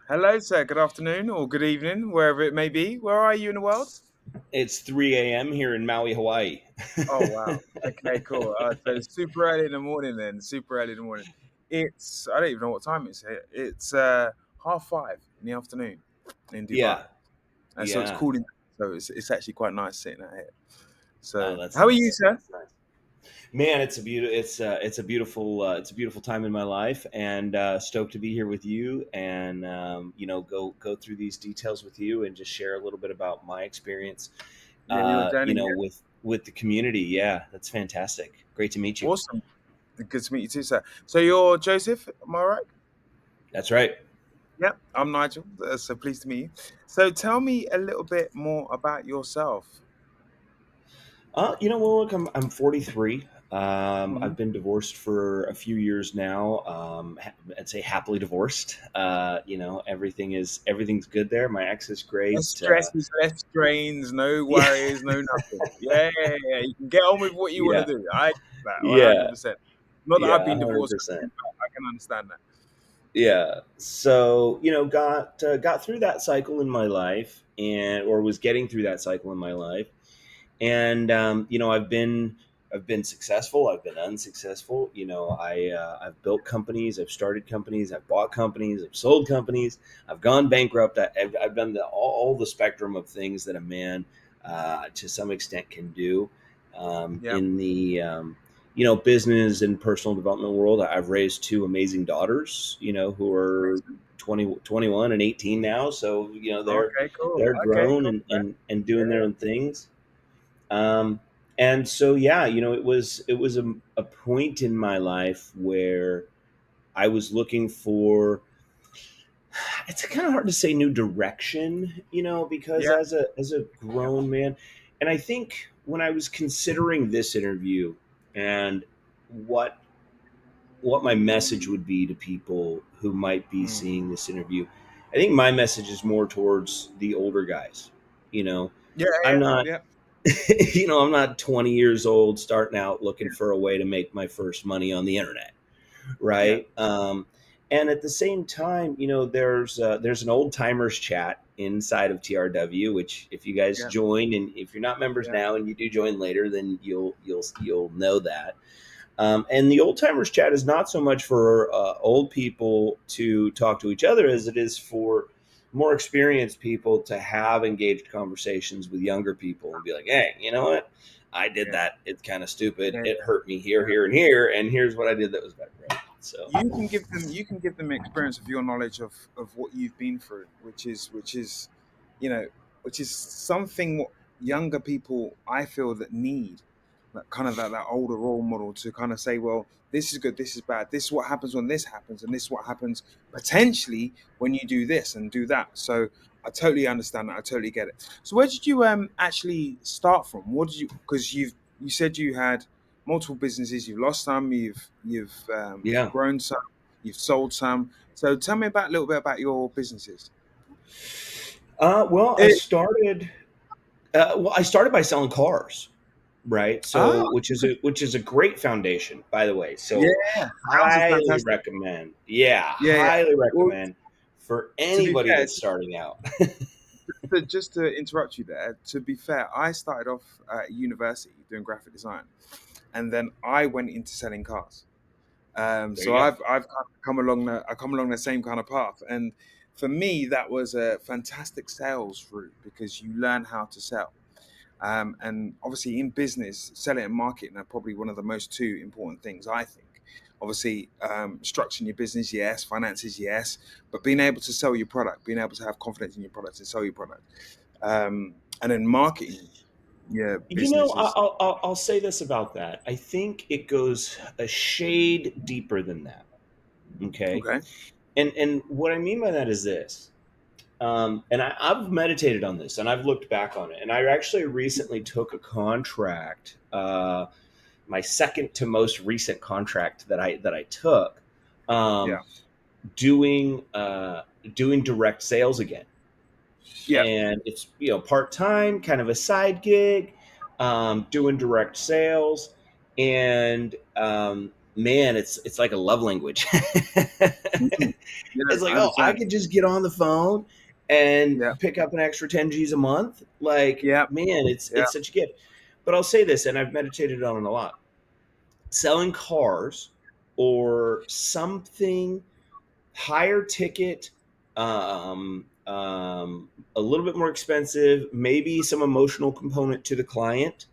Hello, sir. Good afternoon or good evening, wherever it may be. Where are you in the world? It's 3 a.m. here in Maui, Hawaii. Oh, wow. Okay, cool. So it's super early in the morning then. Super early in the morning. I don't even know what time it's here. It's 5:30 in the afternoon in Dubai. Yeah, And so it's yeah. cooling. So it's actually quite nice sitting out here. Oh, So that's how are you, nice. sir? That's nice. Man, it's a beautiful time in my life, and stoked to be here with you, and go through these details with you, and just share a little bit about my experience, Yeah, your journey. Yeah. with the community. Yeah, that's fantastic. Great to meet you. Awesome. Good to meet you too, sir. So you're Joseph, am I right? That's right. Yeah, I'm Nigel. So pleased to meet you. So tell me a little bit more about yourself. Well, look, I'm 43. Mhm. I've been divorced for a few years now. I'd say happily divorced. Everything's good there. My ex is Less great. stresses, less strains, no Yeah, worries, no nothing. Yeah, yeah, yeah. You can get on with what you want to yeah, do. I get that yeah, 100%. Not that I've yeah, been 100%. divorced, but I can understand that. Yeah. So, got through that cycle in my life, and or was getting through that cycle in my life. And I've been successful, I've been unsuccessful. I've built companies, I've started companies, I've bought companies, I've sold companies, I've gone bankrupt. I've done all the spectrum of things that a man, to some extent, can do, Yeah. in the business and personal development world. I've raised two amazing daughters, who are Amazing. 20, 21 and 18 now. So Okay, cool. they're Okay, grown, cool. and doing their Yeah. own things. um, and so, yeah, it was a point in my life where I was looking for. It's kind of hard to say new direction, because Yeah. as a Yeah. grown man, and I think when I was considering this interview and what what my message would be to people who might be Mm. seeing this interview, I think my message is more towards the older guys. You know, Yeah, I'm yeah, not yeah. I'm not 20 years old starting out looking for a way to make my first money on the internet, Yeah. right? And at the same time, there's an old timers chat inside of TRW, which if you guys Yeah. join, and if you're not members Yeah. now and you do join later, then you'll know that. And the old timers chat is not so much for old people to talk to each other as it is for more experienced people to have engaged conversations with younger people and be like, hey, you know what? I did Yeah. that. It's kind of stupid. Yeah. It hurt me here, Yeah. here, and here. And here's what I did that was better. Right? So, You can give them experience of your knowledge of what you've been through, you know which is something what younger people I feel that need, that kind of that older role model to kind of say, well, this is good, this is bad, this is what happens when this happens, and this is what happens potentially when you do this and do that. So I totally understand that. I totally get it. So where did you actually start from? What did you, because you said you had multiple businesses, you've lost some, you've yeah. grown some, you've sold some. So tell me about a little bit about your businesses. Well, I It, started. I started by selling cars, right? ah, So, which is a great foundation, by the way. So, yeah, house is highly fantastic. recommend. Yeah, Yeah, yeah. highly Well, recommend for to be anybody fair, that's starting out. just to interrupt you there. To be fair, I started off at university doing graphic design, and then I went into selling cars. There So you go. I've kind of come along the same kind of path, and for me that was a fantastic sales route because you learn how to sell. And obviously, in business, selling and marketing are probably one of the most two important things, I think. Obviously, structuring your business, yes, finances, yes, but being able to sell your product, being able to have confidence in your product and sell your product, and then marketing your business is I'll say this about that. I think it goes a shade deeper than that. Okay, okay. and what I mean by that is this. And I've meditated on this and I've looked back on it. And I actually recently took a contract, my second to most recent contract that I took, Yeah, um, doing doing direct sales again. yeah, And it's part time, kind of a side gig, doing direct sales, and man, it's like a love language. Mhm. Yeah, It's like, oh, I 100%. could just get on the phone and Yeah, pick up an extra 10 G's a month. Like, yeah, man, yeah, it's such a gift. But I'll say this, and I've meditated on it a lot. Selling cars or something higher ticket, a little bit more expensive, maybe some emotional component to the client,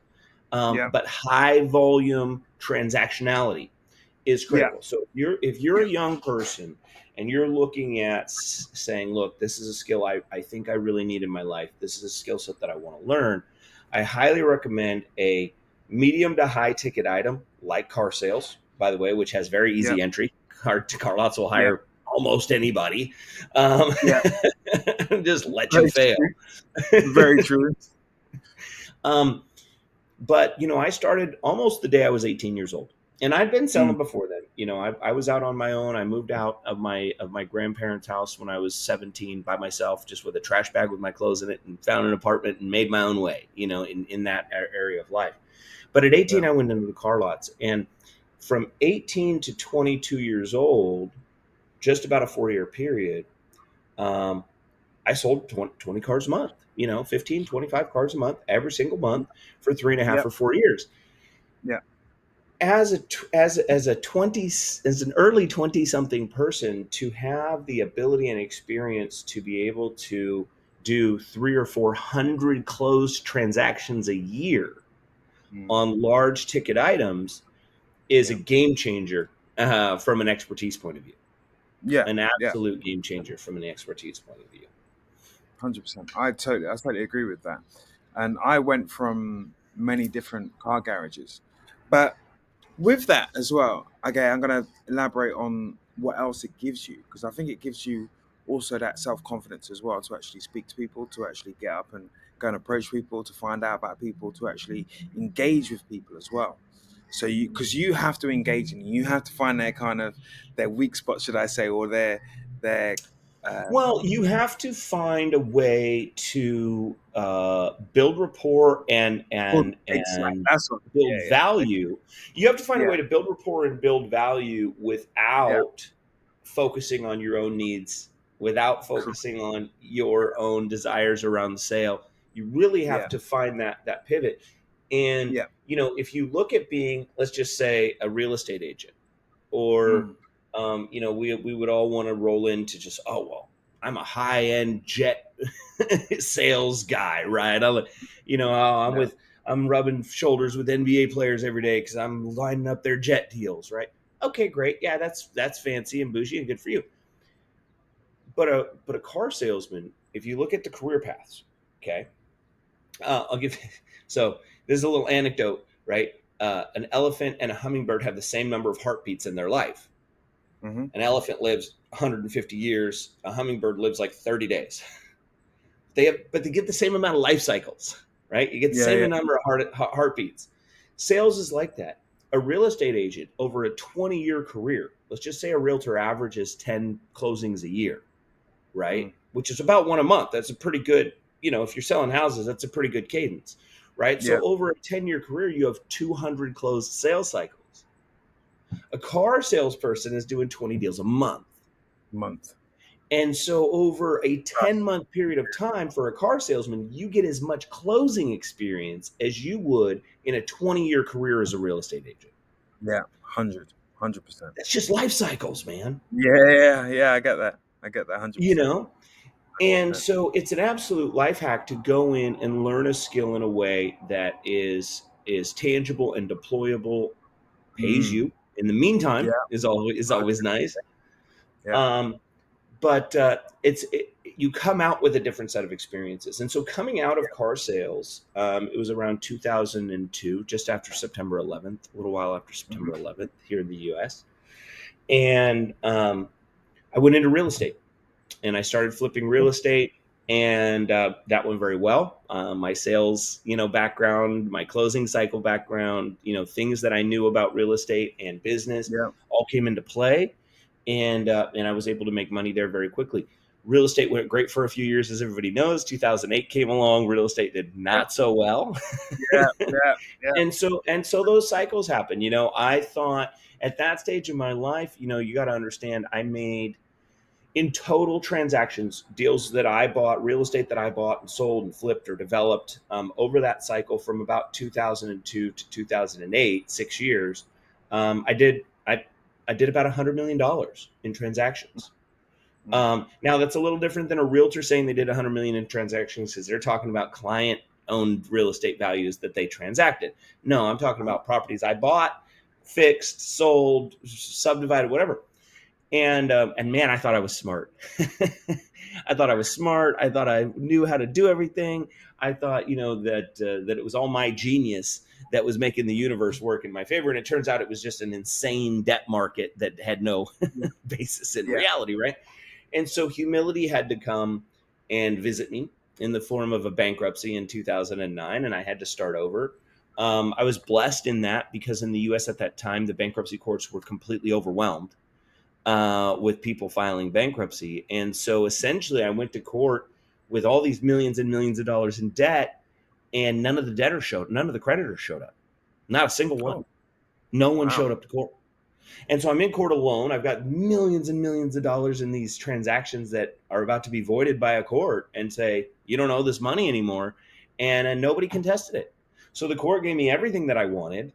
yeah, but high volume transactionality is yeah, critical. So if you're a young person and you're looking at saying, look, this is a skill I think I really need in my life. This is a skill set that I want to learn. I highly recommend a medium to high ticket item like car sales, by the way, which has very yeah, easy entry. Car lots will yeah, hire almost anybody. Um, yeah. just let you Very fail. true. Very true. um, But I started almost the day I was 18 years old, and I'd been Mm, selling before then. I was out on my own. I moved out of my grandparents' house when I was 17 by myself, just with a trash bag with my clothes in it, and found an apartment and made my own way. In that area of life. But at yeah, 18, I went into the car lots, and from 18 to 22 years old, just about a 4-year period, um, I sold 20 cars a month. 15, 25 cars a month, every single month for three and a yeah, half or 4 years. yeah, As a 20 as an early 20 something person, to have the ability and experience to be able to do 300 or 400 closed transactions a year mm, on large ticket items is a yeah, game changer, from an expertise point of view. yeah, An yeah. absolute game changer from an expertise point of view. 100%. I totally agree with that. And I went from many different car garages, but with that as well, okay, I'm going to elaborate on what else it gives you, because I think it gives you also that self confidence as well, to actually speak to people, to actually get up and go and approach people, to find out about people, to actually engage with people as well. So because you have to engage in, you have to find their kind of their weak spot, should I say, or their Well, um, you have to find a way to build rapport and well, and exactly. and That's what. build Yeah, yeah, value. You have to find a yeah, way to build rapport and build value yeah. without focusing on your own needs, without Correct. focusing on your own desires around the sale. You really have Yeah, to find that pivot. And yeah. if you look at being, let's just say, a real estate agent, or Mm, we would all want to roll into just, oh well, I'm a high end jet sales guy, right? yeah, I'm rubbing shoulders with NBA players every day because I'm lining up their jet deals, right? Okay, great, yeah, that's fancy and bougie and good for you. But a car salesman, if you look at the career paths, okay, I'll give. So there's a little anecdote, right? An elephant and a hummingbird have the same number of heartbeats in their life. mm-hmm. An elephant lives 150 years. A hummingbird lives like 30 days. But they get the same amount of life cycles, right? You get the Yeah, same yeah, number of heartbeats. Sales is like that. A real estate agent over a 20-year career, let's just say a realtor averages 10 closings a year, mm, right? Which is about one a month. That's a pretty good, if you're selling houses, that's a pretty good cadence, right? yeah. So over a 10-year career, you have 200 closed sales cycles. A car salesperson is doing 20 deals a month. Month. And so over a Right. 10-month period of time for a car salesman, you get as much closing experience as you would in a 20-year career as a real estate agent. Yeah, 100%. That's just life cycles, man. Yeah, yeah, yeah. I get that. I get that. hundred You percent. know? And 100%. so it's an absolute life hack to go in and learn a skill in a way that is tangible and deployable, pays Mm, you. In the meantime, yeah, is always nice. yeah, Um, but you come out with a different set of experiences. And so coming out of car sales, it was around 2002, just after September 11th, a little while after yeah. Hmm. September 11th here in the U.S. And I went into real estate and I started flipping real estate. And that went very well. My sales, background, my closing cycle background, things that I knew about real estate and business Yeah, all came into play, and I was able to make money there very quickly. Real estate went great for a few years, as everybody knows. 2008 came along, real estate did yeah, not so well. yeah, yeah, yeah. And so those cycles happen. I thought, at that stage of my life, you got to understand, I made in total transactions, deals that I bought, real estate that I bought and sold and flipped or developed over that cycle from about 2002 to 2008, 6 years. I did about $100 million in transactions. Now that's a little different than a realtor saying they did 100 million in transactions, because they're talking about client owned real estate values that they transacted. No, I'm talking about properties I bought, fixed, sold, subdivided, whatever. And man, I thought I was smart. I thought I was smart. I thought I knew how to do everything. I thought, that it was all my genius that was making the universe work in my favor. And it turns out it was just an insane debt market that had no basis in Yeah. reality, right? And so humility had to come and visit me in the form of a bankruptcy in 2009, and I had to start over. I was blessed in that, because in the U.S. at that time, the bankruptcy courts were completely overwhelmed with people filing bankruptcy. And so essentially I went to court with all these millions and millions of dollars in debt, and none of the creditors showed up. Not a single one. Oh, No one wow. showed up to court. And so I'm in court alone. I've got millions and millions of dollars in these transactions that are about to be voided by a court and say, you don't owe this money anymore. And nobody contested it. So the court gave me everything that I wanted.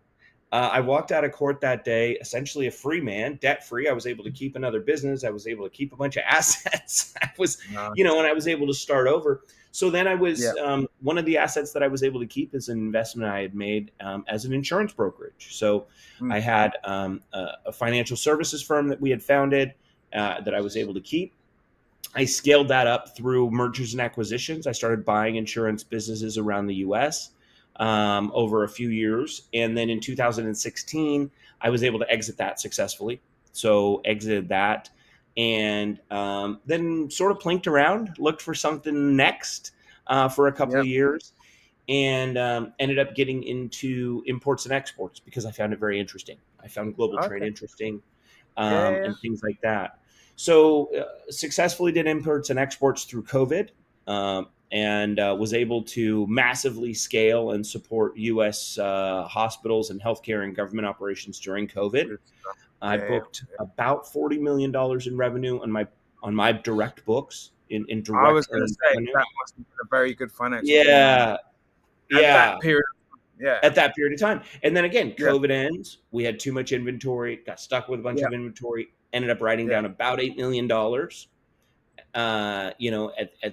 I walked out of court that day, essentially a free man, debt free. I was able to keep another business. I was able to keep a bunch of assets. I was, Nice. and I was able to start over. So then I Yeah. was, one of the assets that I was able to keep is an investment I had made as an insurance brokerage. So Mm. I had a financial services firm that we had founded that I was able to keep. I scaled that up through mergers and acquisitions. I started buying insurance businesses around the U.S. Over a few years. And then in 2016, I was able to exit that successfully. So exited that, and then sort of plinked around, looked for something next for a couple Yeah. of years, and ended up getting into imports and exports because I found it very interesting. I found global trade Okay. interesting, Yeah. Yeah. and things like that. So successfully did imports and exports through COVID, and was able to massively scale and support U.S. Hospitals and healthcare and government operations during COVID. Good stuff. I Yeah. booked about $40 million in revenue on my direct books in I was direct going to earned say revenue. that must have been a very good financial thing Yeah, at yeah. that period. Yeah. At that period of time. And then again, Yeah. COVID ends. We had too much inventory, got stuck with a bunch Yeah. of inventory, ended up writing Yeah. down about $8 million. At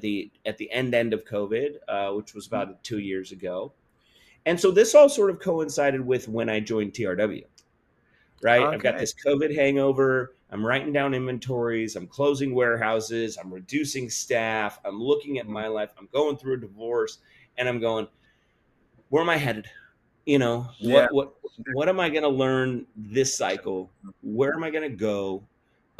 the end of COVID, which was Mm. about 2 years ago. And so this all sort of coincided with when I joined TRW. Right, I've got Okay. this COVID hangover. I'm writing down inventories. I'm closing warehouses. I'm reducing staff. I'm looking at Mm. my life. I'm going through a divorce, and I'm going, where am I headed? You know, Yeah. what am I going to learn this cycle? Where am I going to go?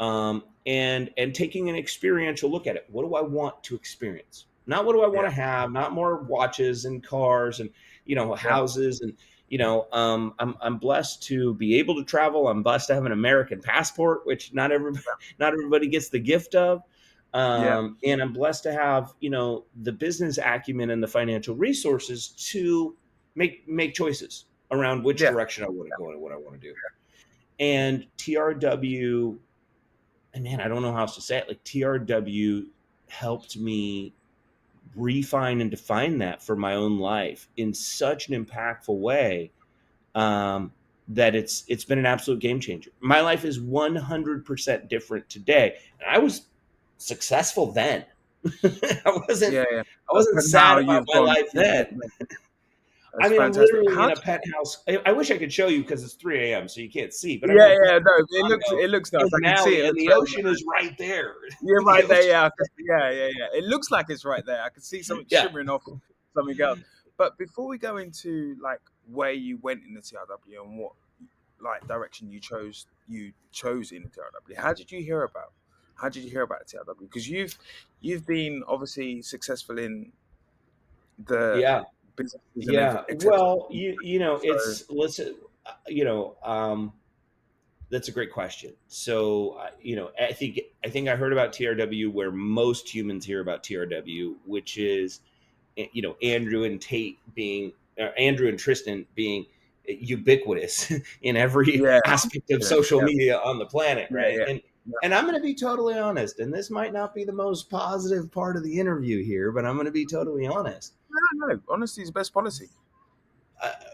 And taking an experiential look at it. What do I want to experience? Not what do I want Yeah. to have? Not more watches and cars and Yeah. houses and I'm blessed to be able to travel. I'm blessed to have an American passport, which not everybody gets the gift of. Yeah. And I'm blessed to have the business acumen and the financial resources to make choices around which Yeah. direction I want to go and what I want to do. And TRW, and man, I don't know how else to say it. Like TRW helped me refine and define that for my own life in such an impactful way, that it's been an absolute game changer. My life is 100% different today, and I was successful then. I wasn't Yeah. Yeah. I wasn't But sad now about you've my gone. life then. I That's mean, I'm fantastic. literally How in a did penthouse. I wish I could show you because it's 3 a.m. so you can't see. But I'm in Yeah, a yeah, no, penthouse it condo looks nice. in I can see it. Maui, It and looks the very ocean is nice. right there. You're The right there. ocean. Yeah, yeah, yeah, yeah. It looks like it's right there. I can see something Yeah, shimmering off something else. But before we go into like where you went in the TRW and what like direction you chose in the TRW, how did you hear about the TRW? Because you've been obviously successful in the yeah, businesses and yeah. everything, etc. Well, So listen, you know, that's a great question. So, I think I heard about TRW where most humans hear about TRW, which is, Andrew and Tristan being ubiquitous in every Yeah. aspect of Yeah. social Yeah. media on the planet, Yeah. right? Yeah. And I'm going to be totally honest, and this might not be the most positive part of the interview here, but I'm going to be totally honest. No, no. Honesty is the best policy.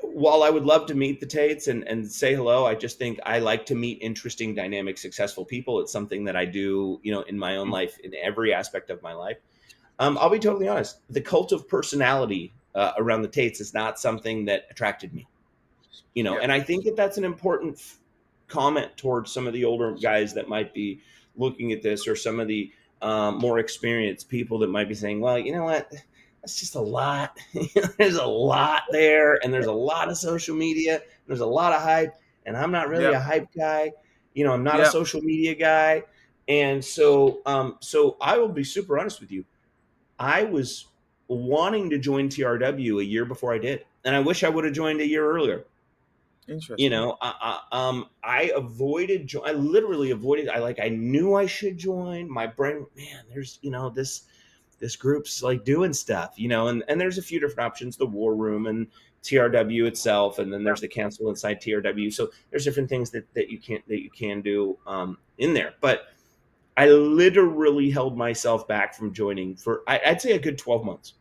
While I would love to meet the Tates and say hello, I just think I like to meet interesting, dynamic, successful people. It's something that I do, in my own Mm. life, in every aspect of my life. I'll be totally honest. The cult of personality around the Tates is not something that attracted me, Yeah. and I think that that's an important comment towards some of the older guys that might be looking at this, or some of the more experienced people that might be saying, well, you know what? That's just a lot. There's a lot there, and there's a lot of social media. There's a lot of hype, and I'm not really Yeah. a hype guy. I'm not a Yeah. social media guy, and so I will be super honest with you. I was wanting to join TRW a year before I did, and I wish I would have joined a year earlier. Interesting. I avoided. I literally avoided. I knew I should join. My brain, man, there's this group's like doing stuff, and there's a few different options: the War Room and TRW itself, and then there's the cancel inside TRW. So there's different things that you can do in there. But I literally held myself back from joining for I'd say a good 12 months.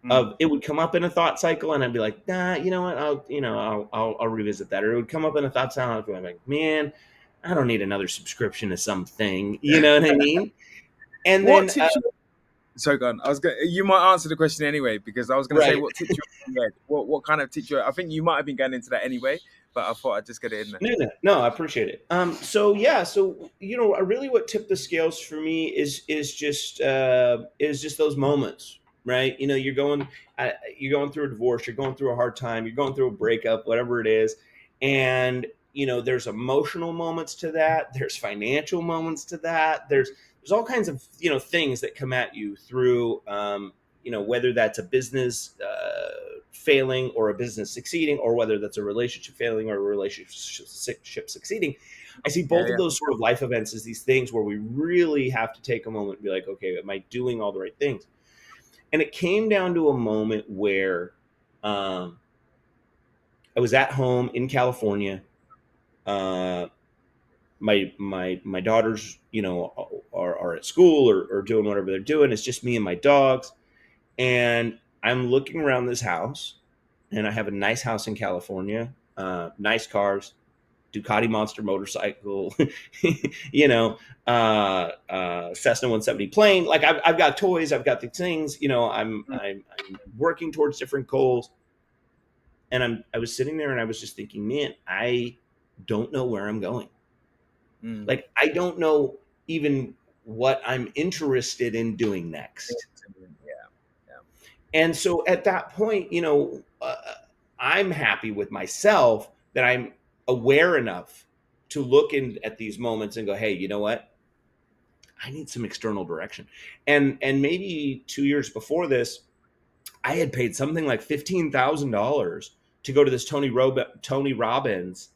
Mm. It would come up in a thought cycle, and I'd be like, nah, you know what? I'll revisit that. Or it would come up in a thought cycle, and I'd be like, man, I don't need another subscription to something. You know what I mean? And What then, tips? Sorry, go on. I was going. You might answer the question anyway because I was going to say right. what tips you had. What kind of tips you? I think you might have been going into that anyway, but I thought I'd just get it in there. No, I appreciate it. So yeah, so really, what tipped the scales for me is just those moments, right? You're going through a divorce, you're going through a hard time, you're going through a breakup, whatever it is, and there's emotional moments to that, there's financial moments to that, there's all kinds of things that come at you through whether that's a business failing or a business succeeding, or whether that's a relationship failing or a relationship succeeding. I see Yeah, both of yeah. those sort of life events as these things where we really have to take a moment and be like, okay, am I doing all the right things? And it came down to a moment where um, I was at home in California. Uh, my daughters, are at school, or doing whatever they're doing. It's just me and my dogs, and I'm looking around this house, and I have a nice house in California, nice cars, Ducati Monster motorcycle, Cessna 170 plane. Like I've got toys, I've got the things. Mm. I'm working towards different goals, and I was sitting there and I was just thinking, man, I don't know where I'm going. Mm. Like I don't know even what I'm interested in doing next. Yeah, yeah, And so at that point, I'm happy with myself that I'm aware enough to look in at these moments and go, hey, you know what? I need some external direction. And maybe 2 years before this, I had paid something like $15,000 to go to this Tony Robbins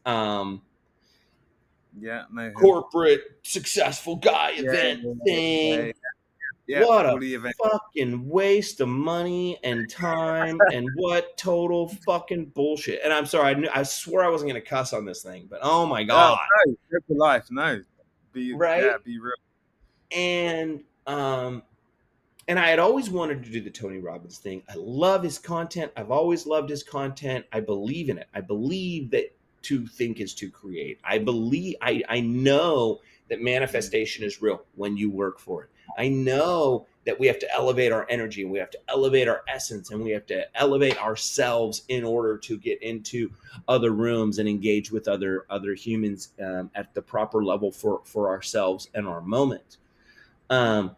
yeah. Know him. corporate successful guy Yeah, event yeah, thing. yeah. Yeah, What all a the events. fucking waste of money and time, and what total fucking bullshit. And I'm sorry, I swore I wasn't going to cuss on this thing, but oh my Oh God. no, live the life. No, Right. be real. And, and I had always wanted to do the Tony Robbins thing. I love his content. I've always loved his content. I believe in it. I believe that to think is to create. I know that Mm. manifestation is real when you work for it. I know that we have to elevate our energy, and we have to elevate our essence, and we have to elevate ourselves in order to get into other rooms and engage with other humans at the proper level for ourselves and our moment. Um,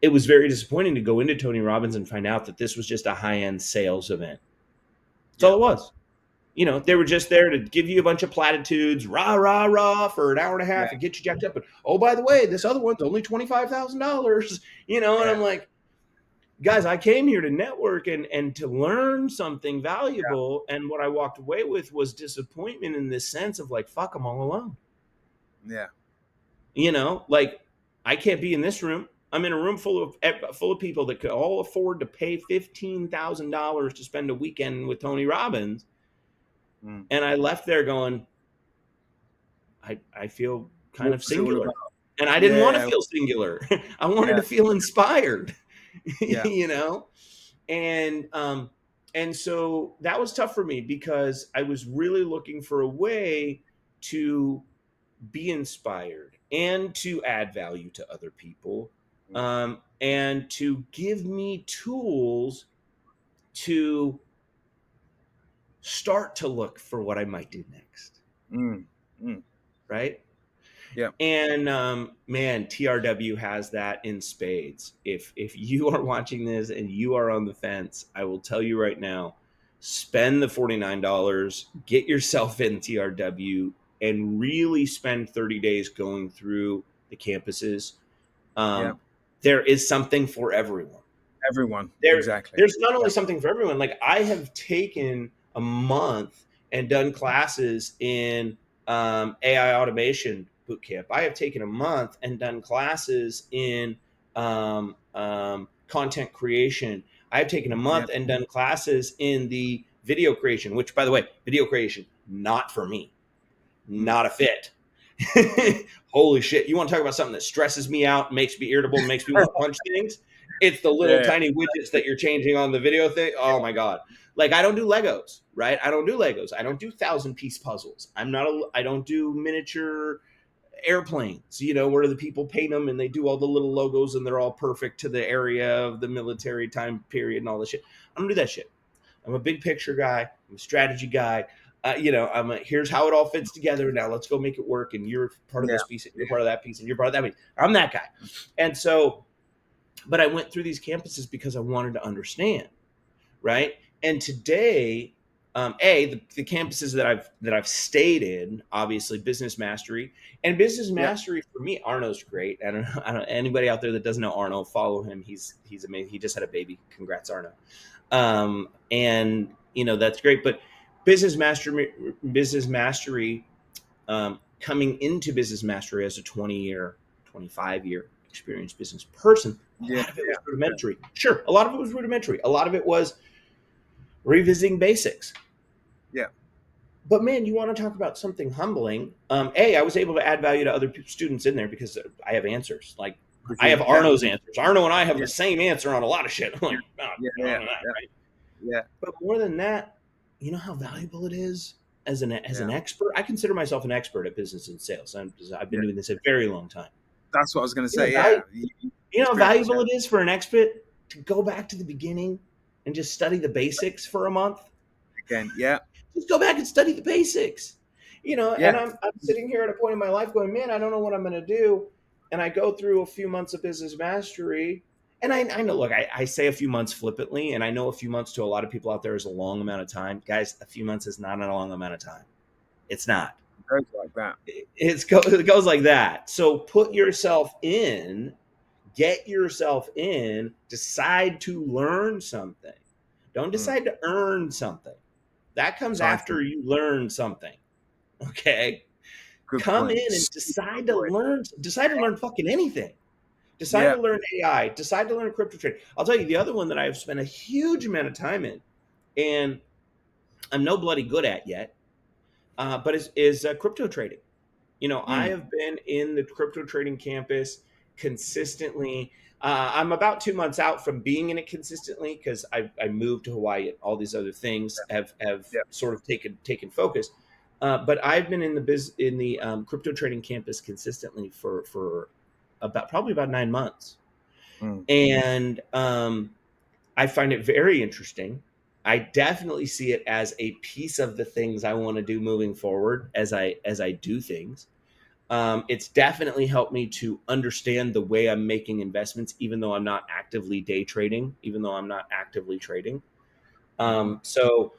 it was very disappointing to go into Tony Robbins and find out that this was just a high end sales event. That's Yeah, all it was. They yeah, were just there to give you a bunch of platitudes, rah, rah, rah, for an hour and a yeah, half and get you jacked up. And oh, by the way, this other one's only $25,000, and yeah, I'm like, guys, I came here to network and to learn something valuable. And what I walked away with was disappointment, in this sense of like, fuck, I'm all alone. yeah, Like I can't be in this room. I'm in a room full of people that could all afford to pay $15,000 to spend a weekend with Tony Robbins, Mm. And I left there going, I feel kind What of was it all singular. about? And I didn't want to Yeah, feel singular. I wanted yeah, to feel inspired, yeah, you know? And and so that was tough for me because I was really looking for a way to be inspired and to add value to other people, mm, and to give me tools to start to look for what I might do next, mm, mm. right? Yeah, And man, TRW has that in spades. If you are watching this and you are on the fence, I will tell you right now, spend the $49, get yourself in TRW, and really spend 30 days going through the campuses. yeah. Um, there is something for everyone. Everyone, there exactly. there's not Yeah, only something for everyone. Like, I have taken a month and done classes in AI automation boot camp. I have taken a month and done classes in content creation. I've taken a yeah, month and done classes in the video creation, which, by the way, video creation, not for me, mm, not a fit. mm. Holy shit. You want to talk about something that stresses me out, makes me irritable, makes me want to punch things? It's the little Yeah, tiny widgets that you're changing on the video thing. Oh my God. Like, I don't do Legos, right? I don't do Legos. I don't do 1,000-piece puzzles. I don't do miniature airplanes, where the people paint them and they do all the little logos and they're all perfect to the area of the military time period and all this shit. I don't do that shit. I'm a big picture guy. I'm a strategy guy. Here's how it all fits together. Now let's go make it work. And you're part of yeah, this piece, and you're part of that piece, and you're part of that piece. I'm that guy. And so, but I went through these campuses because I wanted to understand, right? And today, the campuses that I've stayed in, obviously Business Mastery, and Business yeah, Mastery for me, Arno's great. I don't anybody out there that doesn't know Arno, follow him. He's amazing. He just had a baby. Congrats, Arno. And that's great. But Business Mastery, coming into Business Mastery as a 20-year, 25-year experienced business person, a yeah, lot of it was yeah, rudimentary. Sure, a lot of it was rudimentary. A lot of it was revisiting basics. yeah, But man, you want to talk about something humbling? I was able to add value to other students in there because I have answers. Like, I have yeah, Arno's answers. Arno and I have yeah, the same answer on a lot of shit. I'm yeah, like, oh, yeah, I yeah, don't know that, yeah, right? yeah, But more than that, you know how valuable it is as an yeah, expert. I consider myself an expert at business and sales. I've been yeah. doing this a very long time. That's what I was gonna You know, say. Yeah, how experience. valuable Yeah, it is for an expert to go back to the beginning and just study the basics for a month. again. Yeah, Just go back and study the basics. And yeah, I'm sitting here at a point in my life going, man, I don't know what I'm going to do. And I go through a few months of business mastery. And I know, look, I say a few months flippantly, and I know a few months to a lot of people out there is a long amount of time. Guys, a few months is not a long amount of time. It's not. it goes like that. It goes like that. So put yourself in, get yourself in, decide to learn something. Don't Mm. decide to earn something. That comes Precisely. after you learn something. Okay. Good Come point. in and decide to learn fucking anything. Decide Yeah, to learn AI, decide to learn crypto trading. I'll tell you the other one that I've spent a huge amount of time in, and I'm no bloody good at yet, but is crypto trading. I mm. have been in the crypto trading campus consistently. I'm about 2 months out from being in it consistently because I moved to Hawaii and all these other things have Yeah, sort of taken focus. But I've been in the crypto trading campus consistently for probably about 9 months, mm. and I find it very interesting. I definitely see it as a piece of the things I want to do moving forward as I do things. It's definitely helped me to understand the way I'm making investments, even though I'm not actively day trading, even though I'm not actively trading. Hmm. So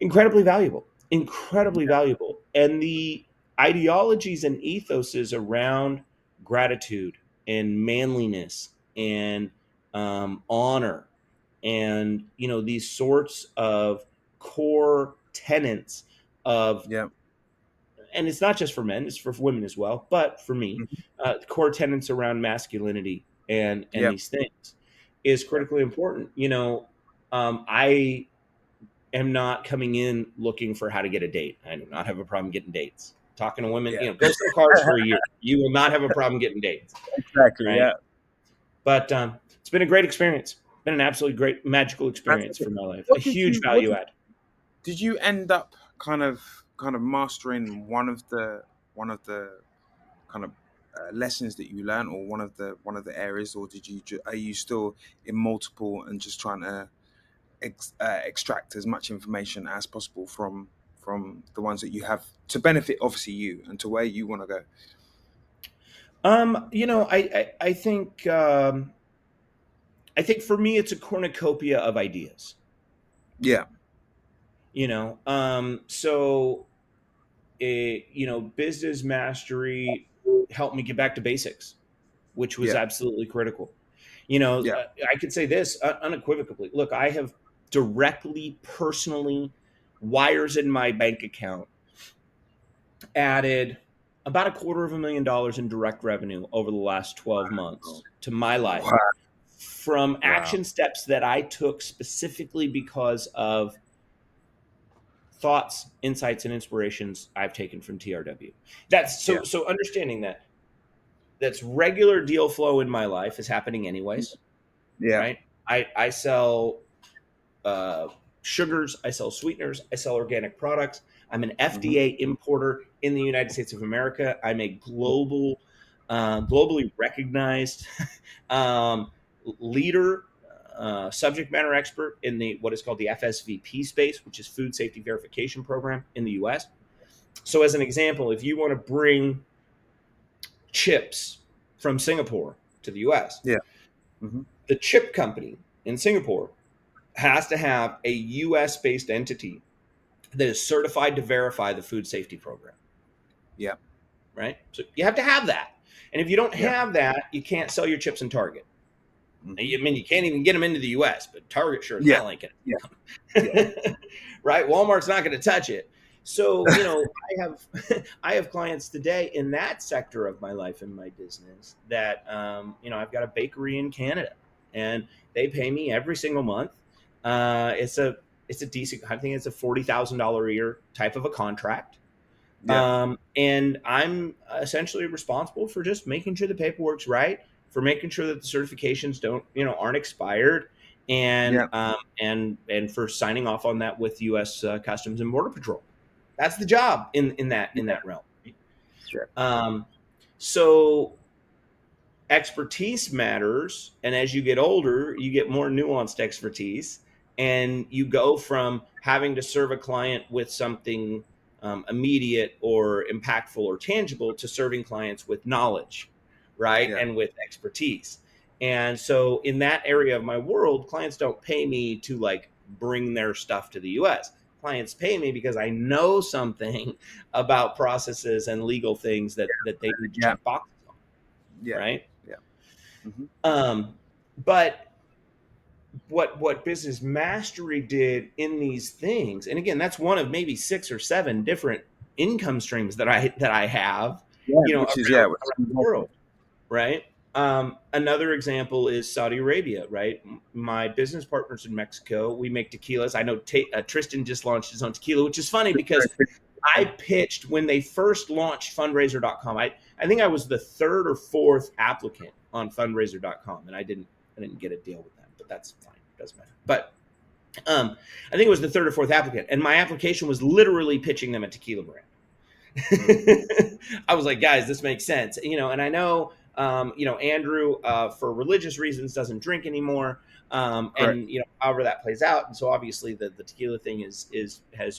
incredibly valuable. And the ideologies and ethoses around gratitude and manliness and honor and these sorts of core tenets of, Yeah, and it's not just for men, it's for women as well, but for me, mhm. core tenets around masculinity and Yeah, these things is yeah, critically important. I am not coming in looking for how to get a date. I do not have a problem getting dates. Talking to women, Yeah. go sell cars for a year. You will not have a problem getting dates, Exactly. right? Yeah. But it's been a great experience. Been an absolutely great magical experience Fantastic. for my life. A What did huge you? What value add. did you end up kind of mastering one of the kind of lessons that you learned, or one of the areas, or are you still in multiple and just trying to extract as much information as possible from the ones that you have to benefit obviously you and to where you want to go? I think for me it's a cornucopia of ideas. Yeah. So business mastery helped me get back to basics, which was Yeah. absolutely critical. Yeah. I could say this unequivocally. Look, I have directly, personally, wires in my bank account added about $250,000 in direct revenue over the last 12 Oh, months to my life wow. from Wow. action steps that I took specifically because of thoughts, insights, and inspirations I've taken from TRW. That's Yeah. so understanding that's regular deal flow in my life is happening anyways, Yeah. right? I sell uh, sugars, I sell sweeteners, I sell organic products. I'm an Hmm. FDA importer in the United States of America. I'm a globally recognized um, leader, subject matter expert in the what is called the FSVP space, which is Food Safety Verification Program in the U.S. So, as an example, if you want to bring chips from Singapore to the U.S., Yeah. Hmm. the chip company in Singapore has to have a US based entity that is certified to verify the food safety program, Yeah. right? So you have to have that. And if you don't Yeah. have that, you can't sell your chips in Target. Hmm. I mean, you can't even get them into the US, but Target sure as Yeah. hell ain't Yeah. Yeah. gonna, right? Walmart's not going to touch it. So, I have clients today in that sector of my life and my business that, I've got a bakery in Canada and they pay me every single month. It's a decent, I think it's a $40,000 a year type of a contract. Yeah. And I'm essentially responsible for just making sure the paperwork's right, for making sure that the certifications aren't expired, and Yeah. for signing off on that with U.S. Customs and Border Patrol. That's the job in that realm. Yeah. Um, so expertise matters, and as you get older, you get more nuanced expertise, and you go from having to serve a client with something immediate or impactful or tangible to serving clients with knowledge, right, Yeah. and with expertise. And so in that area of my world, clients don't pay me to like bring their stuff to the US. Clients pay me because I know something about processes and legal things that they need to Yeah. check boxes on, Yeah. right? Yeah. Hmm. Um, but what business mastery did in these things, and again, that's one of maybe 6 or 7 different income streams that I have, Yeah. Which is around yeah. Which the is world, right? Another example is Saudi Arabia, right? My business partners in Mexico, we make tequilas. I know Tristan just launched his own tequila, which is funny because I pitched when they first launched fundraiser.com. I think I was the third or fourth applicant on fundraiser.com, and I didn't get a deal with them, but that's fine. Doesn't matter. But I think it was the third or fourth applicant, and my application was literally pitching them a tequila brand. Mm. I was like, guys, this makes sense, and I know, Andrew, for religious reasons, doesn't drink anymore, Correct. and however that plays out, and so obviously the tequila thing has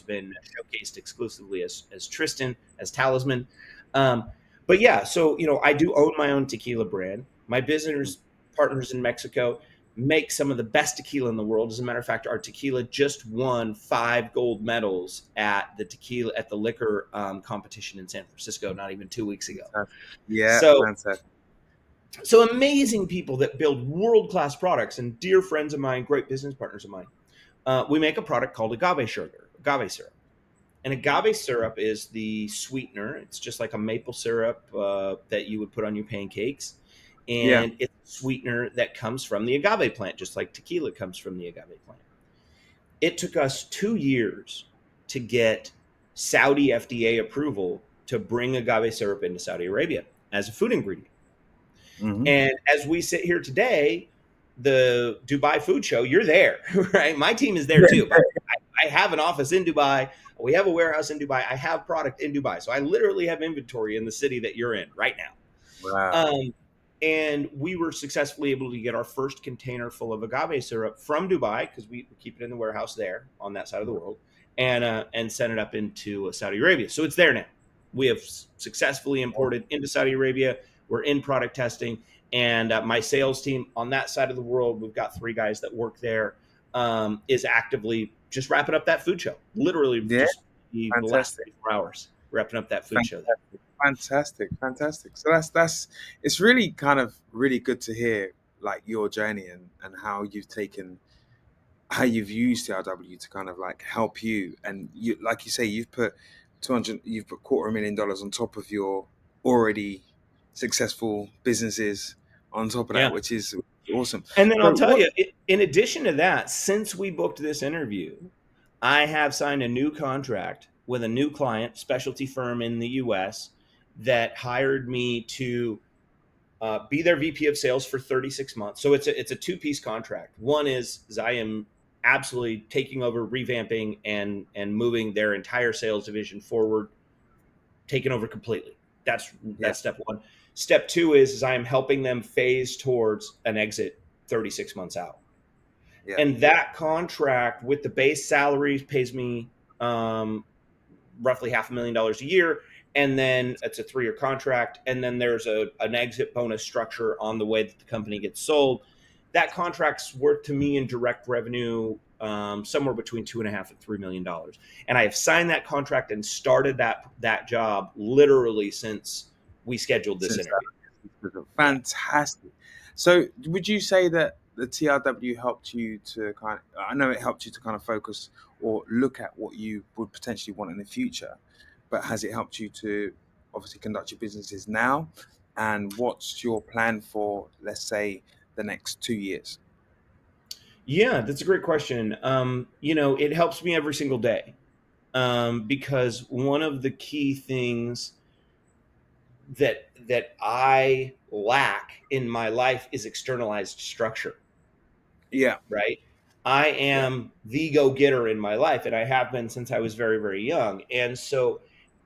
been showcased exclusively as Tristan, as Talisman, but yeah, so I do own my own tequila brand. My Mm. business partners in Mexico make some of the best tequila in the world. As a matter of fact, our tequila just won 5 gold medals at the liquor competition in San Francisco not even 2 weeks ago. Fantastic. Yeah. So Fantastic. so amazing people that build world class products and dear friends of mine, great business partners of mine. We make a product called agave syrup. And agave syrup is the sweetener. It's just like a maple syrup that you would put on your pancakes. Yeah. And it's a sweetener that comes from the agave plant, just like tequila comes from the agave plant. It took us 2 years to get Saudi FDA approval to bring agave syrup into Saudi Arabia as a food ingredient. Hmm. And as we sit here today, the Dubai Food Show, you're there, right? My team is there too. I have an office in Dubai. We have a warehouse in Dubai. I have product in Dubai. So I literally have inventory in the city that you're in right now. Wow. Um, and we were successfully able to get our first container full of agave syrup from Dubai because we keep it in the warehouse there on that side of the world, and send it up into Saudi Arabia. So it's there now. We have successfully imported into Saudi Arabia. We're in product testing, and my sales team on that side of the world, we've got 3 guys that work there, is actively just wrapping up that food show. Literally, Yeah. just the last Fantastic. 24 hours wrapping up that food show there. Fantastic. Fantastic. Fantastic. So that's it's really kind of really good to hear like your journey and how you've taken how you've used TRW to kind of like help you. And you, like you say, you've put $250,000 on top of your already successful businesses on top of Yeah. that, which is awesome. And then I'll So tell what? you, in addition to that, since we booked this interview, I have signed a new contract with a new client, specialty firm in the US, that hired me to be their VP of sales for 36 months. So it's a two-piece contract. One is I am absolutely taking over, revamping, and moving their entire sales division forward, taking over completely. Yeah, That's step one. Step two is I am helping them phase towards an exit 36 months out. yeah, And that contract with the base salary pays me roughly $500,000 a year. And then it's a 3-year contract. And then there's an exit bonus structure on the way that the company gets sold. That contract's worth to me in direct revenue somewhere between $2.5 and $3 million. And I have signed that contract and started that job literally since we scheduled this since interview. that, Yeah. fantastic. So would you say that the TRW helped you to kind of, I know it helped you to kind of focus or look at what you would potentially want in the future, but has it helped you to obviously conduct your businesses now? And what's your plan for, let's say, the next 2 years? Yeah, that's a great question. It helps me every single day, because one of the key things that I lack in my life is externalized structure, Yeah, right? I yeah. am the go-getter in my life, and I have been since I was very, very young. And so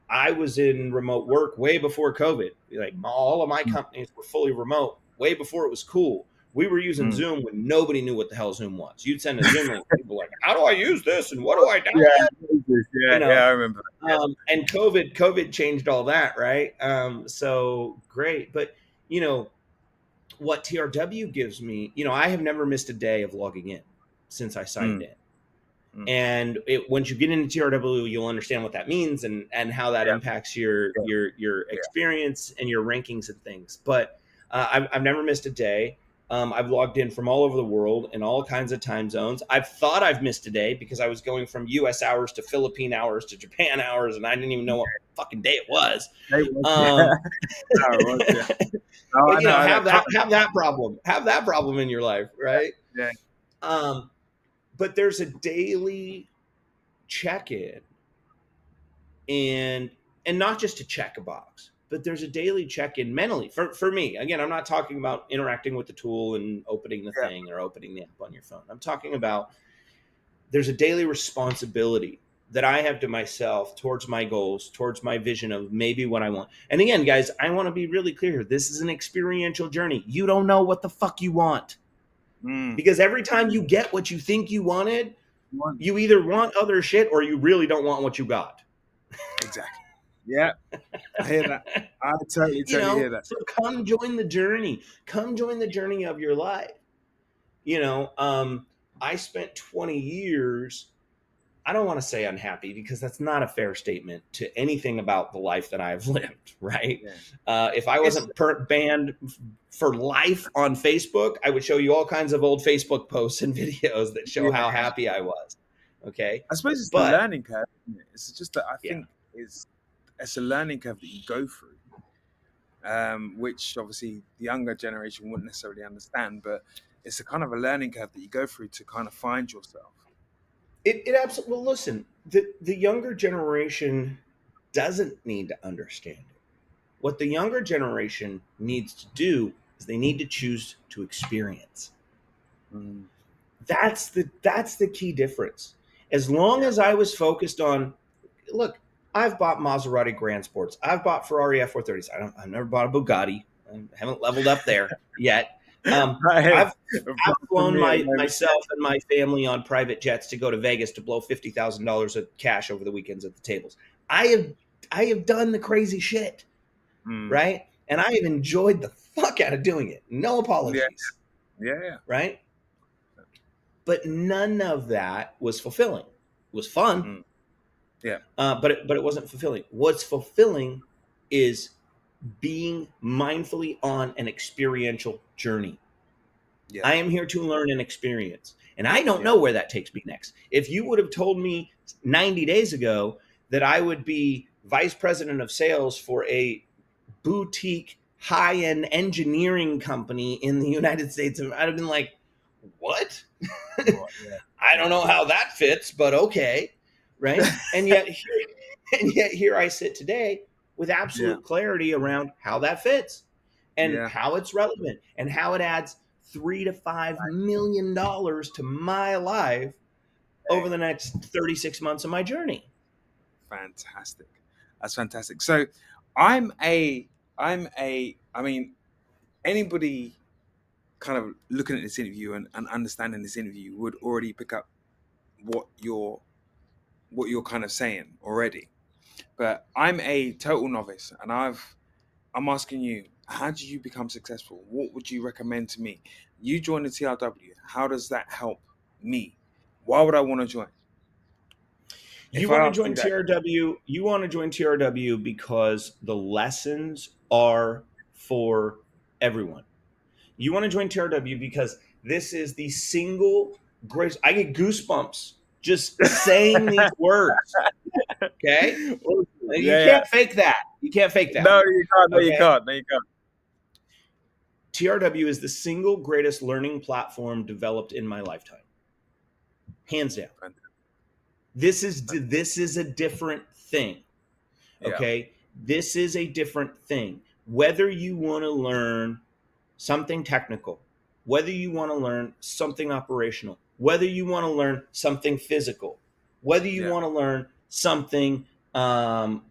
I was in remote work way before COVID. Like all of my Mm, companies were fully remote way before it was cool. We were using mm. Zoom when nobody knew what the hell Zoom was. You'd send a Zoom link, people were like, "How do I use this? And what do I Yeah, download?" You yeah, know, I remember. and COVID changed all that, right? So great, but you know what TRW gives me, I have never missed a day of logging in since I signed Mm, in. mm. And once you get into TRW, you'll understand what that means and how that Yeah, impacts your yeah, your yeah. experience and your rankings and things. But I've never missed a day. I've logged in from all over the world in all kinds of time zones. I've thought I've missed a day because I was going from U.S. hours to Philippine hours to Japan hours, and I didn't even know what fucking day it was. They was, yeah. Um, No, it was, yeah. No, but I know, I know. have that problem in your life, right? Yeah, Um, but there's a daily check-in, and not just to check a box, but there's a daily check-in mentally for me. Again, I'm not talking about interacting with the tool and opening the yeah. thing or opening the app on your phone. I'm talking about there's a daily responsibility that I have to myself towards my goals, towards my vision of maybe what I want. And again, guys, I want to be really clear. This is an experiential journey. You don't know what the fuck you want, Mm. because every time you get what you think you wanted, One. you either want other shit or you really don't want what you got. Exactly. Yeah, I hear that. I totally, totally hear that. So come join the journey. Come join the journey of your life. You know, I spent 20 years, I don't want to say unhappy because that's not a fair statement to anything about the life that I've lived, right? Yeah. If I It's, wasn't banned for life on Facebook, I would show you all kinds of old Facebook posts and videos that show yeah, how yeah. happy I was. Okay. I suppose it's the But learning curve, isn't it? It's just that I yeah, think it's a learning curve that you go through, which obviously the younger generation wouldn't necessarily understand, but it's a kind of a learning curve that you go through to kind of find yourself. It absolutely. Well, listen, the younger generation doesn't need to understand it. What the younger generation needs to do is they need to choose to experience. Mm. That's the key difference. As long Yeah. as I was focused on, look, I've bought Maserati Grand Sports, I've bought Ferrari F430s. I've never bought a Bugatti. I haven't leveled up there yet. Hey, I've from flown me at the moment. myself and my family on private jets to go to Vegas to blow $50,000 of cash over the weekends at the tables. I have I have done the crazy shit, Mm. right? And I have enjoyed the fuck out of doing it. No Yeah, apologies, yeah, yeah. right? But none of that was fulfilling. It was fun, Mm. Yeah, but it wasn't fulfilling. What's fulfilling is being mindfully on an experiential journey. yeah, I am here to learn and experience. And I don't yeah, know where that takes me next. If you would have told me 90 days ago that I would be vice president of sales for a boutique high-end engineering company in the United States, I'd have been like, what? right, yeah, I don't yeah, know how that fits, but okay. Right. And yet here I sit today with yeah, absolute clarity around how that fits and yeah. how it's relevant and how it adds $3 to $5 million to my life over Hey, the next 36 months of my journey. fantastic. That's fantastic. So, I'm a, I mean, anybody kind of looking at this interview and understanding this interview would already pick up what you're, what you're kind of saying already. But I'm a total novice, and I'm asking you, how do you become successful? What would you recommend to me? You join the TRW. How does that help me? Why would I want to join? You If I want to ask join you that, TRW, you want to join TRW because the lessons are for everyone. You want to join TRW because this is the single greatest. I get goosebumps just saying these words. Okay. awesome. You Yeah, yeah. can't fake that. You can't fake that. No, you can't. No, you Okay. can't. No, you can't. TRW is the single greatest learning platform developed in my lifetime, hands down. This is a different thing. Yeah, Okay. This is a different thing. Whether you want to learn something technical, whether you want to learn something operational, whether you want to learn something physical, whether you yeah, want to learn something, whatever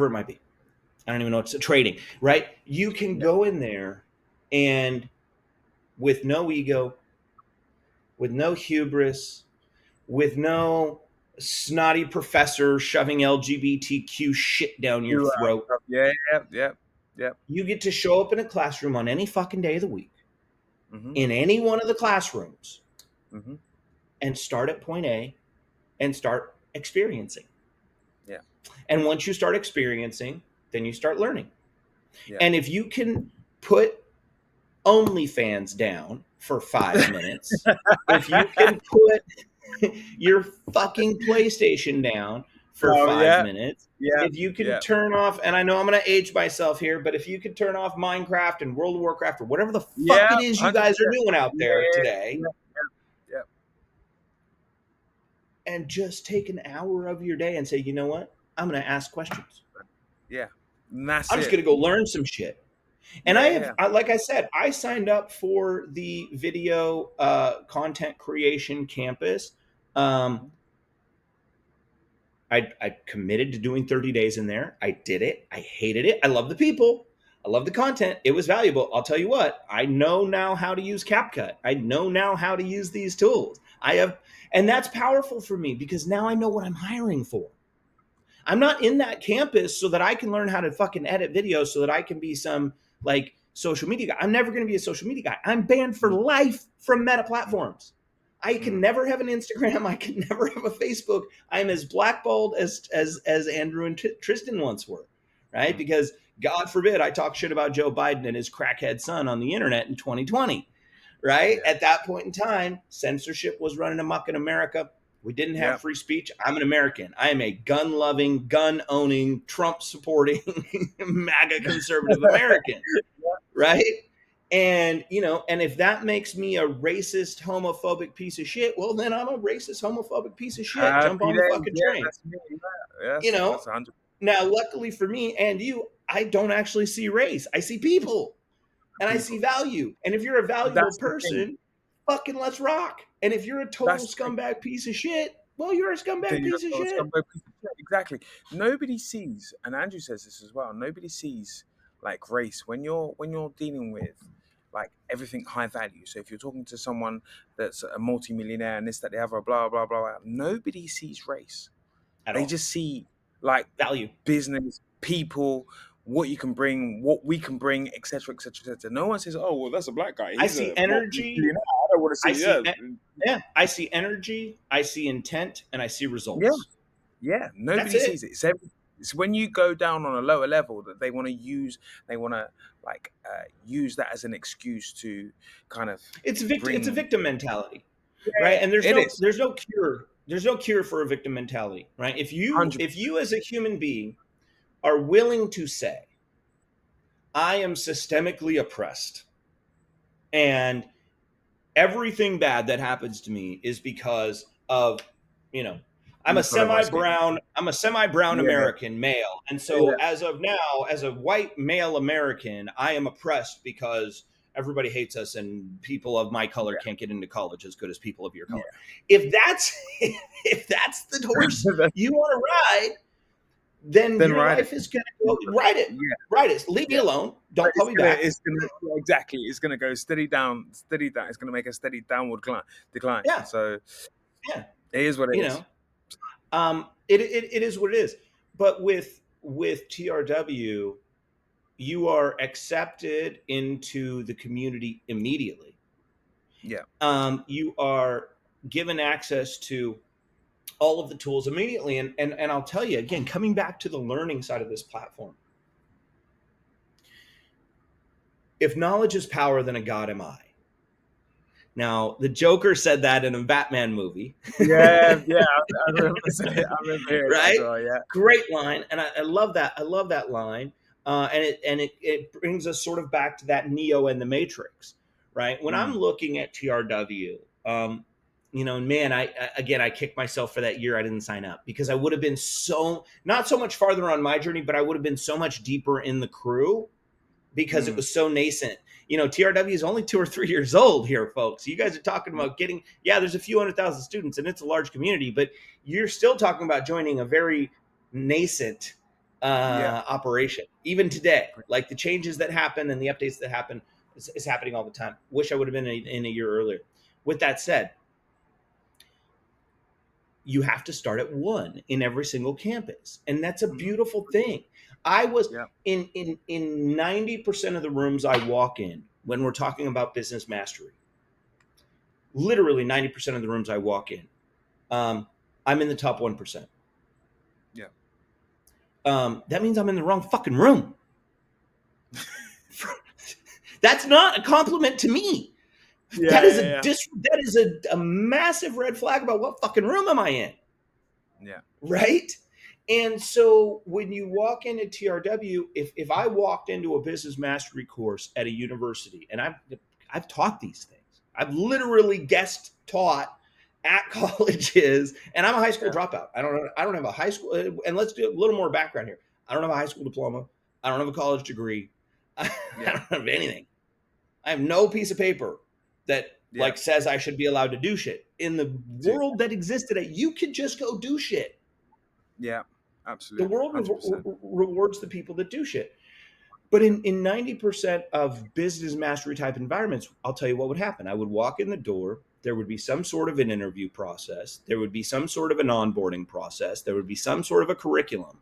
it might be. I don't even know it's trading, right? You can yeah, go in there and with no ego, with no hubris, with no snotty professor shoving LGBTQ shit down your you, throat. yeah, yeah, yeah, yeah. You get to show up in a classroom on any fucking day of the week, Mhm, in any one of the classrooms, mhm. and start at point A and start experiencing. Yeah, And once you start experiencing, then you start learning. yeah. And if you can put OnlyFans down for 5 minutes, if you can put your fucking PlayStation down for Oh five yeah, minutes, yeah, if you can yeah, turn off, and I know I'm going to age myself here, but if you could turn off Minecraft and World of Warcraft or whatever the fuck yeah. it is you guys are 100%. doing out Yeah, there yeah, today, yeah, yeah, and just take an hour of your day and say, you know what? I'm going to ask questions. yeah. And that's I'm just it. going to go learn some shit. And Yeah, yeah. like I said, I signed up for the video content creation campus. Um, Mhm. I committed to doing 30 days in there. I did it. I hated it. I love the people. I love the content. It was valuable. I'll tell you what, I know now how to use CapCut. I know now how to use these tools. And that's powerful for me because now I know what I'm hiring for. I'm not in that campus so that I can learn how to fucking edit videos so that I can be some like social media guy. I'm never going to be a social media guy. I'm banned for Mm, life from meta mm, platforms. I can mm, never have an Instagram. I can never have a Facebook. I'm as blackballed as Andrew and Tristan once were, right? mm. Because God forbid I talk shit about Joe Biden and his crackhead son on the internet in 2020, right? Yeah, At that point in time, censorship was running amok in America. We didn't have yeah, free speech. I'm an American. I am a gun loving, gun owning, Trump supporting, MAGA conservative American, right? And, and if that makes me a racist, homophobic piece of shit, well, then I'm a racist, homophobic piece of shit. Jump Happy on the days. fucking Yeah, train. that's me. Yeah. You That's know, 100%. now, luckily for me and you, I don't actually see race. I see people and I see People. value. And if you're a valuable That's the thing. person, fucking let's rock. And if you're a total That's the thing. scumbag piece of shit, well, you're a Then scumbag you're piece of a shit. scumbag piece of shit. Exactly. Nobody sees, and Andrew says this as well. Nobody sees like race when you're dealing with like everything high value. So if you're talking to someone that's a multimillionaire and this, that, the other, blah, blah, blah, blah, nobody sees race. At They all. just see like Value. business, people, what you can bring, what we can bring, etc., etc., etc. No one says, "Oh, well, that's a black guy. I He's see a energy. multi-millionaire. I don't want to I see." see, Yeah, yeah, I see energy. I see intent and I see yeah, results. yeah. That's Nobody it. sees it. It's when you go down on a lower level that they want to use. They want to like use that as an excuse to kind of It's a bring. victim mentality, right? Yeah, And there's it no is there's no cure. There's no cure for a victim mentality, right? If you 100%. if you as a human being are willing to say, I am systemically oppressed and everything bad that happens to me is because of, you know, I'm a The color of my skin. semi-brown Yeah, American male. And so yeah, as of now, as a white male American, I am oppressed because everybody hates us and people of my color can't get into college as good as people of your yeah, color. If that's if that's the horse yeah. you want to ride, then Then your ride it. life is going to go. Ride it. Yeah, Ride it. Leave me yeah. alone. But Don't call me back. it's gonna yeah, exactly. It's gonna go steady down, steady down. It's gonna make a steady downward decline. Yeah. So Yeah. it is what it You is. know, it is what it is. But with TRW, you are accepted into the community immediately. Yeah. You are given access to all of the tools immediately. And I'll tell you again, coming back to the learning side of this platform, if knowledge is power, then a god am I. Now, the Joker said that in a Batman movie. Yeah, yeah. I remember saying, I remember hearing that as Right? well. Yeah. Great line, and I love that. I love that line, and it brings us sort of back to that Neo and the Matrix, right? When I'm Mm, looking at TRW, man, I kick myself for that year I didn't sign up because I would have been so not so much farther on my journey, but I would have been so much deeper in the crew because it mm, was so nascent. TRW is only 2 or 3 years old here, folks. You guys are talking about there's a few 100,000 students and it's a large community, but you're still talking about joining a very nascent yeah. operation. Even today, like the changes that happen and the updates that happen is happening all the time. Wish I would have been in a year earlier. With that said, you have to start at one in every single campus, and that's a Mm, beautiful thing. I was yeah. in 90% of the rooms I walk in when we're talking about business mastery, literally 90% of the rooms I walk in, um, I'm in the top 1%. Yeah. That means I'm in the wrong fucking room. That's not a compliment to me. Yeah. That is Yeah. that is a massive red flag about what fucking room am I in. Yeah. Right? And so when you walk into TRW, if I walked into a business mastery course at a university, and I've taught these things, I've literally guest taught at colleges, and I'm a high school Yeah. dropout. I don't have a high school, and let's do a little more background here. I don't have a high school diploma. I don't have a college degree. I Yeah. don't have anything. I have no piece of paper that Yeah. like says I should be allowed to do shit. In the Dude. world that existed, you could just go do shit. Yeah. The Absolutely. world 100%. rewards the people that do shit. But in 90% of business mastery type environments, I'll tell you what would happen. I would walk in the door. There would be some sort of an interview process. There would be some sort of an onboarding process. There would be some sort of a curriculum.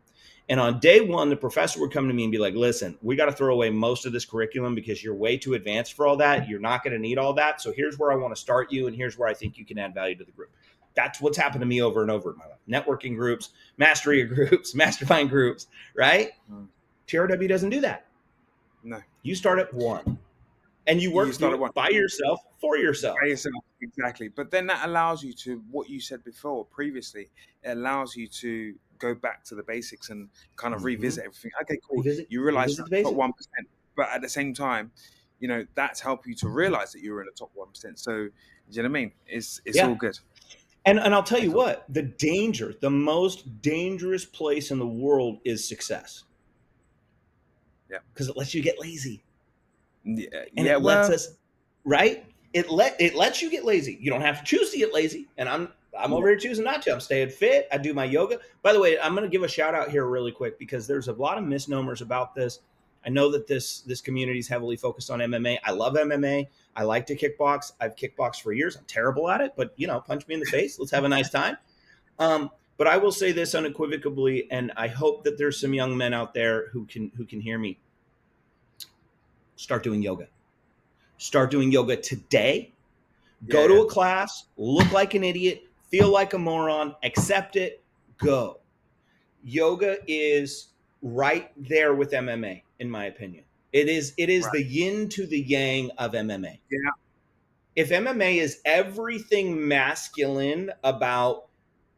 And on day one, the professor would come to me and be like, listen, we got to throw away most of this curriculum because you're way too advanced for all that. You're not going to need all that. So here's where I want to start you. And here's where I think you can add value to the group. That's what's happened to me over and over in my life. Networking groups, mastery groups, mastermind groups, right? Mm. TRW doesn't do that. No. You start at one and you You work through started one. it by yourself for yourself. By yourself, exactly. But then that allows you to what you said before previously. It allows you to go back to the basics and kind of Mm-hmm. revisit everything. Okay, cool. Revisit, You realize revisit that the top basics. 1%, but at the same time, that's helped you to realize that you're in the top 1%. So, do you know what I mean? It's Yeah. all good. And I'll tell you It's all what, the most dangerous place in the world is success, Yeah. because it lets you get lazy. Yeah. And Yeah. it lets Well. us, right? It lets you get lazy. You don't have to choose to get lazy. And I'm Yeah. over here choosing not to. I'm staying fit. I do my yoga. By the way, I'm going to give a shout out here really quick, because there's a lot of misnomers about this. I know that this community is heavily focused on MMA. I love MMA. I like to kickbox. I've kickboxed for years. I'm terrible at it, but punch me in the face. Let's have a nice time. But I will say this unequivocally, and I hope that there's some young men out there who can hear me. Start doing yoga. Start doing yoga today. Go to Yeah. a class, look like an idiot, feel like a moron, accept it, go. Yoga is right there with MMA, in my opinion. It is Right. the yin to the yang of MMA. Yeah. If MMA is everything masculine about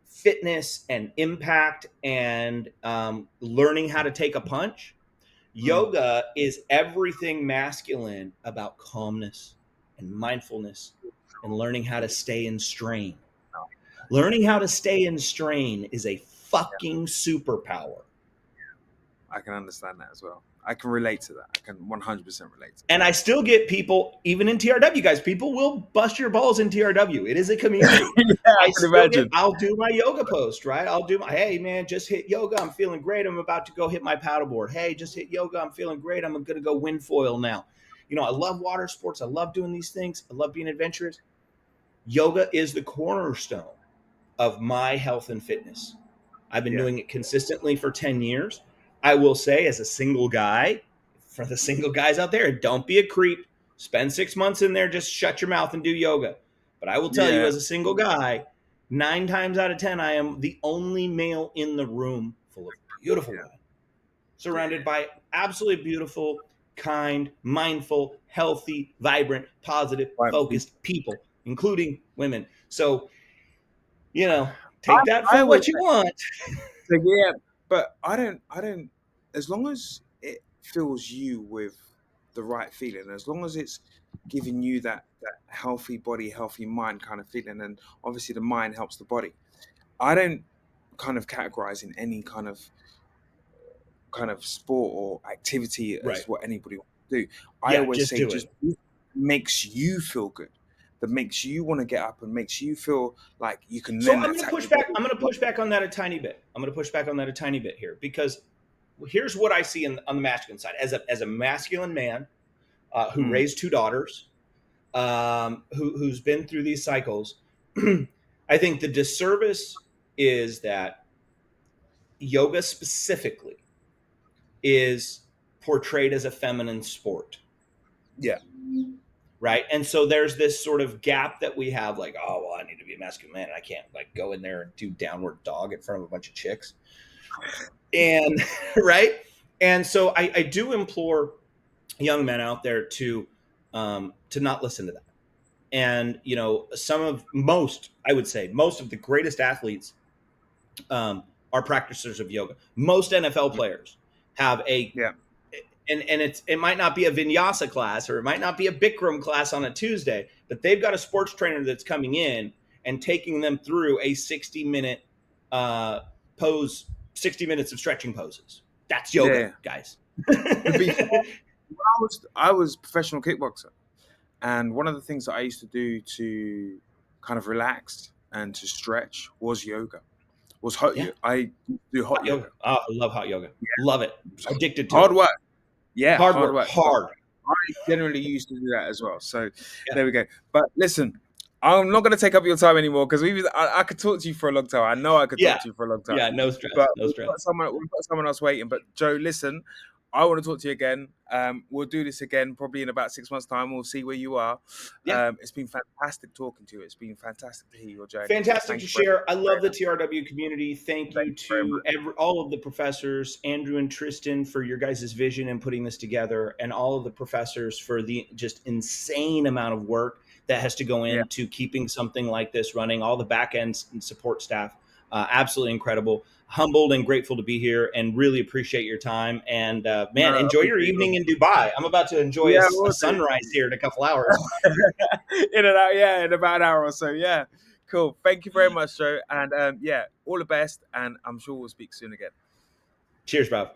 fitness and impact and learning how to take a punch, Mm. yoga is everything masculine about calmness and mindfulness and learning how to stay in strain. No, Learning how to stay in strain is a yeah, fucking superpower. I can understand that as well. I can relate to that. I can 100% relate to And I still get people, even in TRW, guys, people will bust your balls in TRW. It is a that. community. Yeah, I can imagine. I'll do my yoga post, right? I'll do hey man, just hit yoga. I'm feeling great. I'm about to go hit my paddleboard. Hey, just hit yoga. I'm feeling great. I'm going to go wind foil now. I love water sports. I love doing these things. I love being adventurous. Yoga is the cornerstone of my health and fitness. I've been Yeah. doing it consistently for 10 years. I will say, as a single guy, for the single guys out there, don't be a creep. Spend 6 months in there, just shut your mouth and do yoga. But I will tell you, Yeah. as a single guy, 9 times out of 10, I am the only male in the room full of beautiful Yeah. women, surrounded by absolutely beautiful, kind, mindful, healthy, vibrant, positive, Right. focused people, including women. So, I, take that I for always what you want. say, yeah, but I don't, as long as it fills you with the right feeling, as long as it's giving you that healthy body, healthy mind kind of feeling, and obviously the mind helps the body. I don't kind of categorize in any kind of sport or activity Right. as what anybody wants to do. I Yeah, always just say do just it. do what makes you feel good, that makes you want to get up and makes you feel like you can So then I'm going to attack push the back. body. I'm going to push back on that a tiny bit. I'm going to push back on that a tiny bit here, because here's what I see on the masculine side. As a masculine man who Mm, raised two daughters, who's been through these cycles, I think the disservice is that yoga specifically is portrayed as a feminine sport. yeah, Right. And so there's this sort of gap that we have, like, oh, well, I need to be a masculine man. I can't like go in there and do downward dog in front of a bunch of chicks. And right. And so I do implore young men out there to not listen to that. And, I would say most of the greatest athletes are practitioners of yoga. Most NFL players have yeah, and it might not be a vinyasa class, or it might not be a Bikram class on a Tuesday, but they've got a sports trainer that's coming in and taking them through a 60-minute uh, pose, 60 minutes of stretching poses. That's yoga, yeah. guys. To be fair, when I was a professional kickboxer, and one of the things that I used to do to kind of relax and to stretch was yoga. Was hot. Yeah, I do hot hot yoga. yoga. Oh, I love hot yoga. Love it. Addicted to Hard it. work. Yeah, Hard hard work. work. But Hard. I generally used to do that as well. So Yeah. there we go. But listen, I'm not going to take up your time anymore because I could talk to you for a long time. I know I could Yeah. talk to you for a long time. Yeah. No stress. But No stress. we've got someone else waiting. But Joe, listen, I want to talk to you again. We'll do this again probably in about 6 months' time. We'll see where you are. Yeah. It's been fantastic talking to you. It's been fantastic to hear your journey. Fantastic Thank to you very, share. I very love the much. TRW community. Thank Thank you you very to much. all of the professors, Andrew and Tristan, for your guys' vision and putting this together, and all of the professors for the just insane amount of work that has to go Yeah. into keeping something like this running, all the back end and support staff. Absolutely incredible. Humbled and grateful to be here, and really appreciate your time. And No, man, I enjoy your appreciate evening yours. in Dubai. I'm about to enjoy Yeah, a we'll do. sunrise here in a couple hours. In and out, yeah, in about an hour or so. Yeah, cool. Thank you very much, Joe. And yeah, all the best. And I'm sure we'll speak soon again. Cheers, Bob.